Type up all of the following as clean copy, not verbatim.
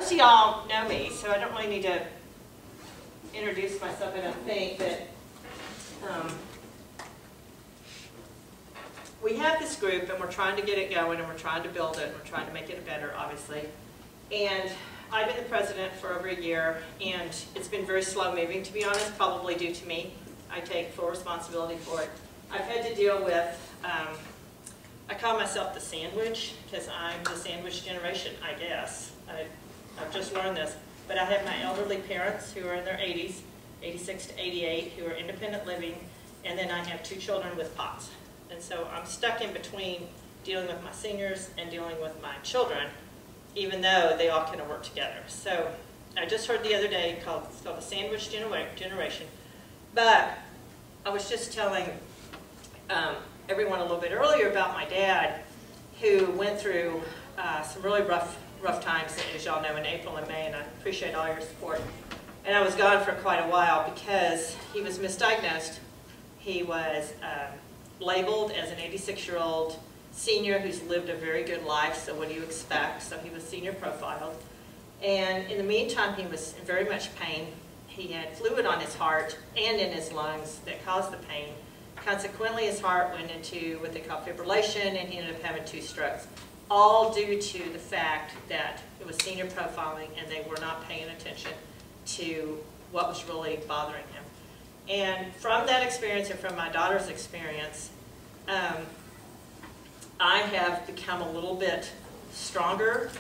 most of y'all know me, so I don't really need to introduce myself, I don't think, but we have this group and we're trying to get it going and we're trying to build it and we're trying to make it better, obviously. And I've been the president for over a year and it's been very slow moving, to be honest, probably due to me. I take full responsibility for it. I've had to deal with, I call myself the sandwich because I'm the sandwich generation, I guess. I've just learned this. But I have my elderly parents who are in their 80s, 86 to 88, who are independent living, and then I have 2 children with POTS. And so I'm stuck in between dealing with my seniors and dealing with my children, even though they all kind of work together. So I just heard the other day it's called the sandwich generation. But I was just telling everyone a little bit earlier about my dad, who went through some really rough times, as y'all know, in April and May, and I appreciate all your support. And I was gone for quite a while because he was misdiagnosed. He was labeled as an 86-year-old senior who's lived a very good life, so what do you expect? So he was senior profiled. And in the meantime, he was in very much pain. He had fluid on his heart and in his lungs that caused the pain. Consequently, his heart went into what they call fibrillation, and he ended up having 2 strokes, all due to the fact that it was senior profiling and they were not paying attention to what was really bothering him. And from that experience and from my daughter's experience, I have become a little bit stronger,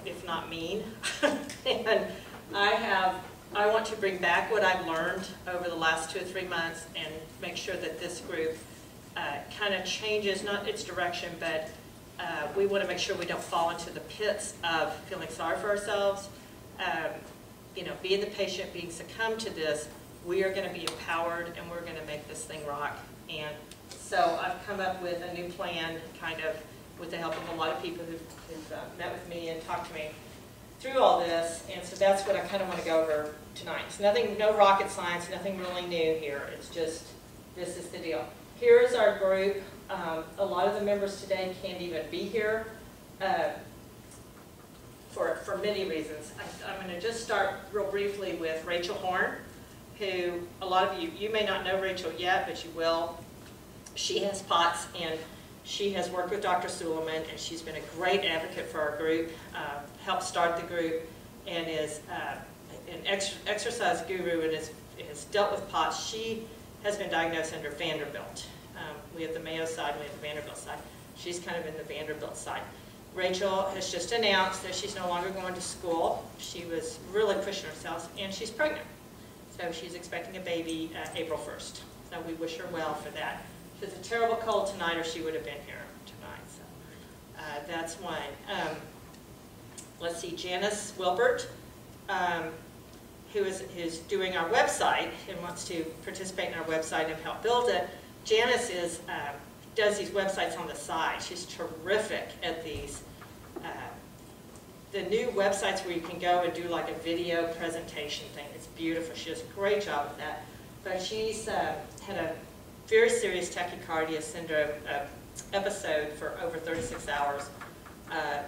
if not mean, and I want to bring back what I've learned over the last 2 or 3 months and make sure that this group kind of changes, not its direction, but we want to make sure we don't fall into the pits of feeling sorry for ourselves. You know, being the patient, being succumbed to this, we are going to be empowered and we're going to make this thing rock. And so I've come up with a new plan, kind of with the help of a lot of people who've met with me and talked to me through all this, and so that's what I kind of want to go over tonight. It's nothing, no rocket science, nothing really new here. It's just, this is the deal. Here is our group. A lot of the members today can't even be here for many reasons. I'm going to just start real briefly with Rachel Horn, who a lot of you may not know Rachel yet, but you will. She has POTS, and she has worked with Dr. Suleiman, and she's been a great advocate for our group, helped start the group, and is an exercise guru and has dealt with POTS. She has been diagnosed under Vanderbilt. We have the Mayo side, we have the Vanderbilt side. She's kind of in the Vanderbilt side. Rachel has just announced that she's no longer going to school. She was really pushing herself, and she's pregnant. So she's expecting a baby April 1st. So we wish her well for that. She has a terrible cold tonight, or she would have been here tonight. So that's one. Let's see, Janice Wilbert, who is doing our website and wants to participate in our website and help build it. Janice does these websites on the side. She's terrific at these. The new websites where you can go and do like a video presentation thing. It's beautiful. She does a great job with that. But she's had a very serious tachycardia syndrome episode for over 36 hours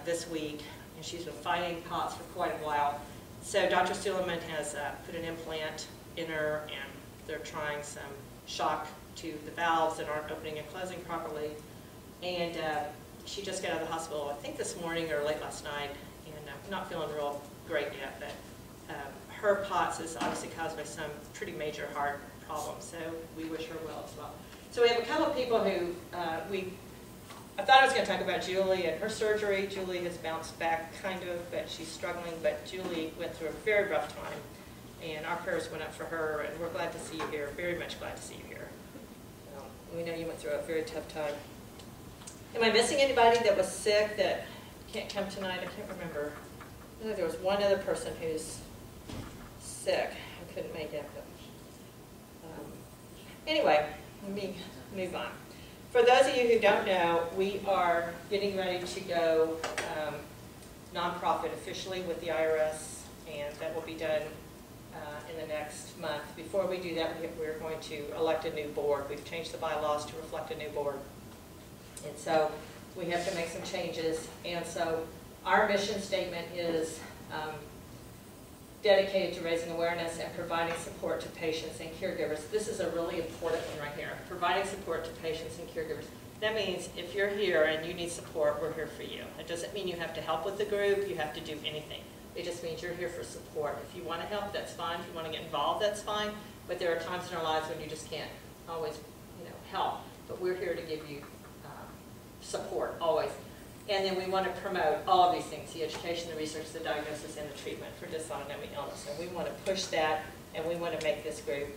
this week, and she's been fighting POTS for quite a while. So Dr. Suleiman has put an implant in her, and they're trying some shock to the valves that aren't opening and closing properly. And she just got out of the hospital, I think this morning or late last night, and not feeling real great yet, but her POTS is obviously caused by some pretty major heart problems, so we wish her well as well. So we have a couple of people who I thought I was going to talk about Julie and her surgery. Julie has bounced back kind of, but she's struggling, but Julie went through a very rough time, and our prayers went up for her, and we're glad to see you here, very much glad to see you here. We know you went through a very tough time. Am I missing anybody that was sick that can't come tonight? I can't remember. I know there was one other person who's sick. I couldn't make it. But, anyway, let me move on. For those of you who don't know, we are getting ready to go nonprofit officially with the IRS, and that will be done in the next month. Before we do that, we're going to elect a new board. We've changed the bylaws to reflect a new board. And so we have to make some changes. And so our mission statement is dedicated to raising awareness and providing support to patients and caregivers. This is a really important one right here, providing support to patients and caregivers. That means if you're here and you need support, we're here for you. It doesn't mean you have to help with the group, you have to do anything. It just means you're here for support. If you want to help, that's fine. If you want to get involved, that's fine. But there are times in our lives when you just can't always, help. But we're here to give you support, always. And then we want to promote all of these things, the education, the research, the diagnosis, and the treatment for dysautonomic illness. And we want to push that, and we want to make this group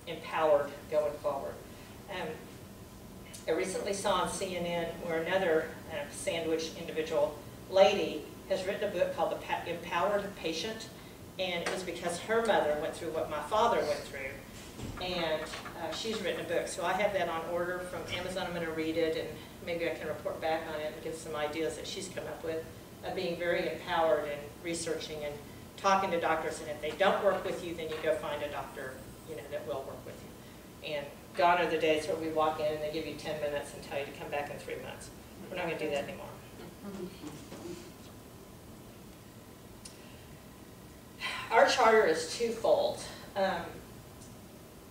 empowered going forward. I recently saw on CNN where another sandwich individual lady has written a book called The Empowered Patient, and it was because her mother went through what my father went through, and she's written a book. So I have that on order from Amazon. I'm going to read it, and maybe I can report back on it and give some ideas that she's come up with of being very empowered and researching and talking to doctors. And if they don't work with you, then you go find a doctor, that will work with you. And gone are the days where we walk in and they give you 10 minutes and tell you to come back in 3 months. We're not going to do that anymore. Our charter is twofold.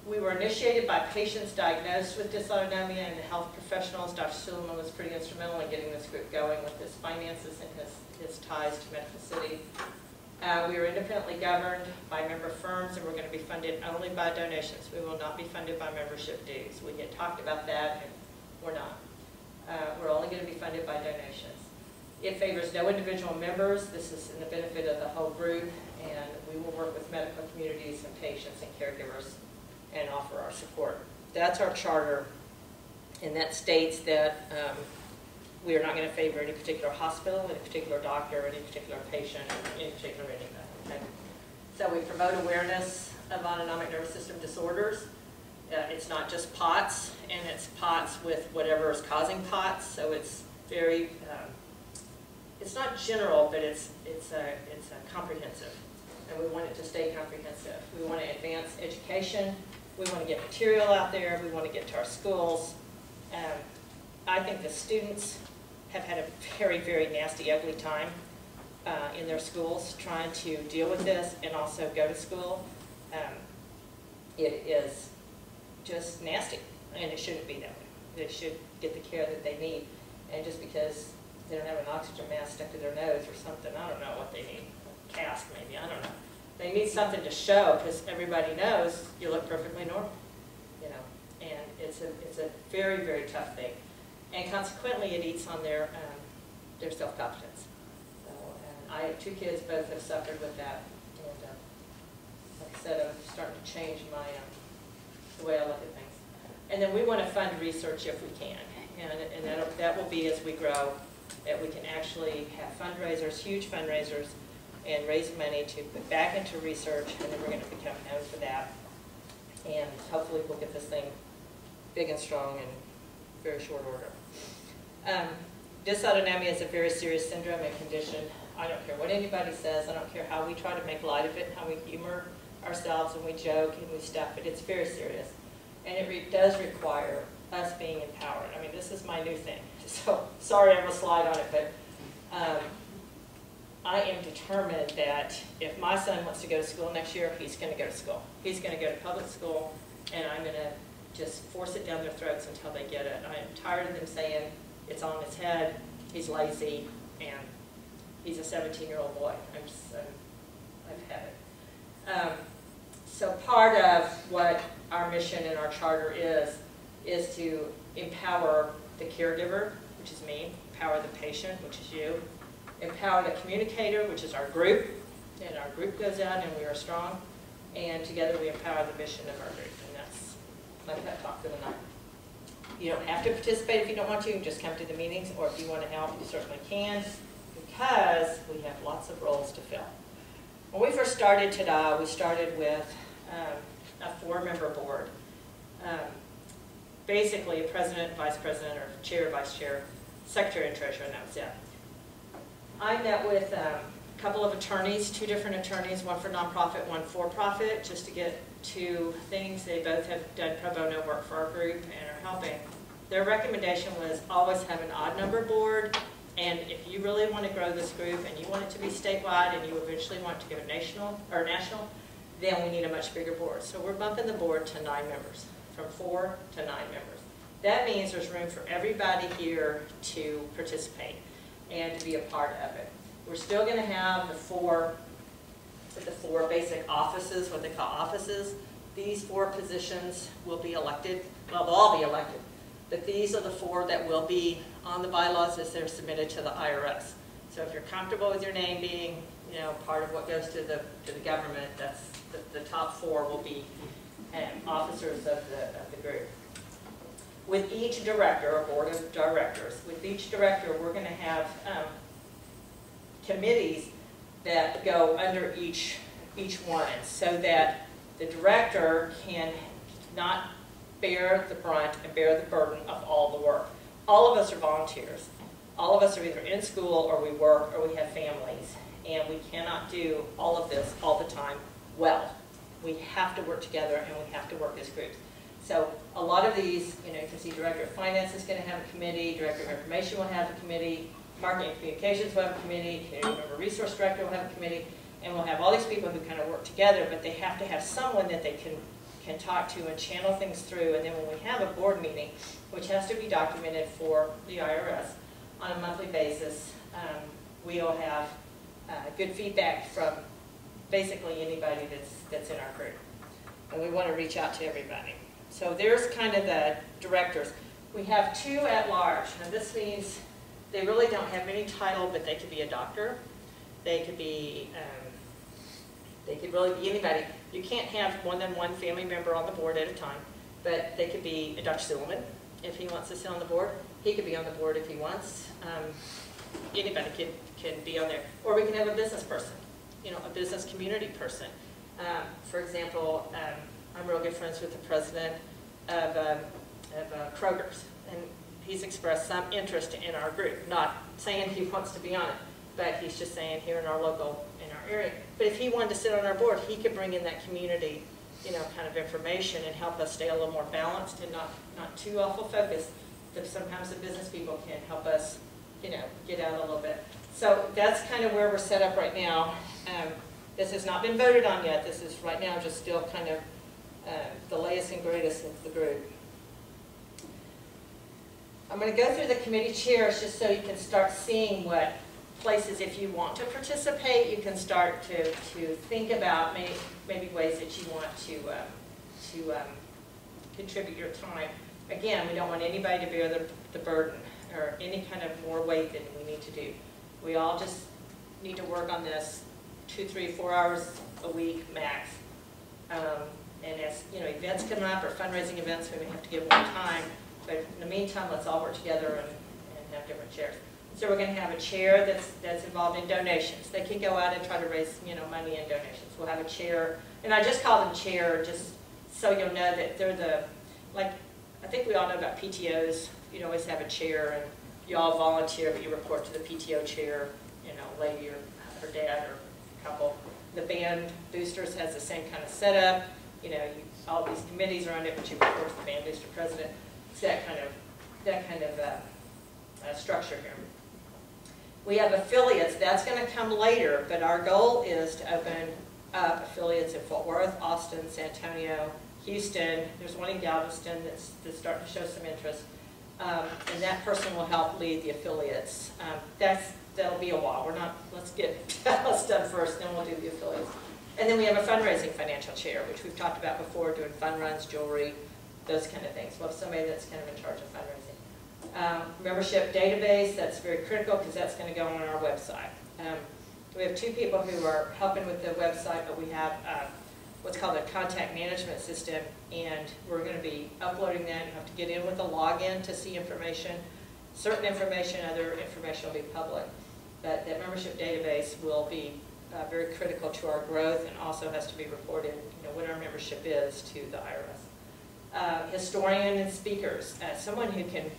We were initiated by patients diagnosed with dysautonomia and health professionals. Dr. Suleiman was pretty instrumental in getting this group going with his finances and his ties to Medical City. We are independently governed by member firms, and we're going to be funded only by donations. We will not be funded by membership dues. We had talked about that, and we're not. We're only going to be funded by donations. It favors no individual members. This is in the benefit of the whole group, and we will work with medical communities and patients and caregivers and offer our support. That's our charter, and that states that we are not going to favor any particular hospital, any particular doctor, any particular patient, any particular anything. Okay? So we promote awareness of autonomic nervous system disorders. It's not just POTS, and it's POTS with whatever is causing POTS. So it's very, it's not general, but it's comprehensive, and we want it to stay comprehensive. We want to advance education. We want to get material out there. We want to get to our schools. I think the students have had a very, very nasty, ugly time in their schools trying to deal with this and also go to school. It is just nasty, and it shouldn't be that way. They should get the care that they need. And just because they don't have an oxygen mask stuck to their nose or something, I don't know what they need. A cast, maybe, I don't know. They need something to show, because everybody knows you look perfectly normal, and it's a very, very tough thing. And consequently, it eats on their self-confidence. So, and I have 2 kids, both have suffered with that. And like I said, I'm starting to change my the way I look at things. And then we want to fund research if we can. And that will be as we grow, that we can actually have fundraisers, huge fundraisers, and raise money to put back into research, and then we're going to become known for that. And hopefully we'll get this thing big and strong in very short order. Dysautonomia is a very serious syndrome and condition. I don't care what anybody says. I don't care how we try to make light of it, how we humor ourselves and we joke and we stuff, but it's very serious. And it does require us being empowered. I mean, this is my new thing. So sorry I'm a slide on it, but I am determined that if my son wants to go to school next year, he's going to go to school. He's going to go to public school, and I'm going to just force it down their throats until they get it. I am tired of them saying it's on his head, he's lazy, and he's a 17-year-old boy. I've had it. So part of what our mission and our charter is to empower the caregiver, which is me, empower the patient, which is you, empower the communicator, which is our group, and our group goes out and we are strong, and together we empower the mission of our group, and that's my pep talk for the night. You don't have to participate if you don't want to, you can just come to the meetings, or if you want to help, you certainly can, because we have lots of roles to fill. When we first started TADA, we started with a 4-member board. Basically a president, vice president, or chair, vice chair, secretary, and treasurer, and that was it. I met with a couple of attorneys, 2 different attorneys, one for nonprofit, one for profit, just to get 2 things. They both have done pro bono work for our group and are helping. Their recommendation was always have an odd number board And if you really want to grow this group and you want it to be statewide and you eventually want to go national, then we need a much bigger board. So we're bumping the board to 9 members, from 4 to 9 members. That means there's room for everybody here to participate and to be a part of it. We're still going to have the four basic offices, what they call offices. These 4 positions will be elected. Well, they'll all be elected. But these are the 4 that will be on the bylaws as they're submitted to the IRS. So if you're comfortable with your name being, part of what goes to the government, that's the top 4 will be officers of the group. With each director, or board of directors, with each director, we're going to have committees that go under each one, so that the director can not bear the brunt and bear the burden of all the work. All of us are volunteers. All of us are either in school or we work or we have families, and we cannot do all of this all the time well. We have to work together and we have to work as groups. So a lot of these, you can see Director of Finance is going to have a committee, Director of Information will have a committee, Marketing and Communications will have a committee, Community Member Resource Director will have a committee, and we'll have all these people who kind of work together, but they have to have someone that they can talk to and channel things through. And then when we have a board meeting, which has to be documented for the IRS on a monthly basis, we'll have good feedback from basically anybody that's in our group. And we want to reach out to everybody. So there's kind of the directors. We have 2 at large. Now this means they really don't have any title, but they could be a doctor. They could be, they could really be anybody. You can't have more than 1 family member on the board at a time, but they could be a Dr. Silliman if he wants to sit on the board. He could be on the board if he wants. Anybody can be on there. Or we can have a business person, a business community person. For example, I'm real good friends with the president of Kroger's, and he's expressed some interest in our group. Not saying he wants to be on it, but he's just saying here in our area. But if he wanted to sit on our board, he could bring in that community, kind of information and help us stay a little more balanced and not too awful focused. But sometimes the business people can help us, get out a little bit. So that's kind of where we're set up right now. This has not been voted on yet. This is right now just still kind of the latest and greatest of the group. I'm going to go through the committee chairs just so you can start seeing what places, if you want to participate, you can start to think about maybe ways that you want to contribute your time. Again, we don't want anybody to bear the burden or any kind of more weight than we need to do. We all just need to work on this 2, 3, 4 hours a week max. And as events come up or fundraising events, we may have to give more time. But in the meantime, let's all work together and have different chairs. So we're going to have a chair that's involved in donations. They can go out and try to raise money in donations. We'll have a chair, and I just call them chair just so you'll know that they're I think we all know about PTOs. You always have a chair, and you all volunteer, but you report to the PTO chair, lady or her dad or couple. The band boosters has the same kind of setup. All these committees are on it, but you report to the band booster president. It's that kind of structure here. We have affiliates. That's going to come later, but our goal is to open up affiliates in Fort Worth, Austin, San Antonio, Houston. There's one in Galveston that's starting to show some interest, and that person will help lead the affiliates. That'll be a while. Let's get Dallas done first, then we'll do the affiliates. And then we have a fundraising financial chair, which we've talked about before, doing fund runs, jewelry, those kind of things. We'll have somebody that's kind of in charge of fundraising. Membership database, that's very critical because that's going to go on our website. We have 2 people who are helping with the website, but we have what's called a contact management system, and we're going to be uploading that. You have to get in with a login to see information. Certain information, other information will be public. But that membership database will be very critical to our growth, and also has to be reported, what our membership is to the IRS. Historian and speakers, someone who can,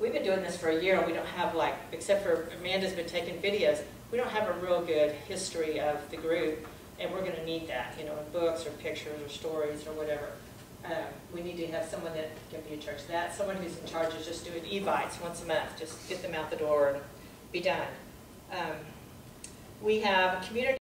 we've been doing this for a year, and we don't have except for Amanda's been taking videos, we don't have a real good history of the group, and we're going to need that, in books or pictures or stories or whatever. We need to have someone that can be in charge of that. Someone who's in charge of just doing e-bites once a month, just get them out the door and be done. We have a community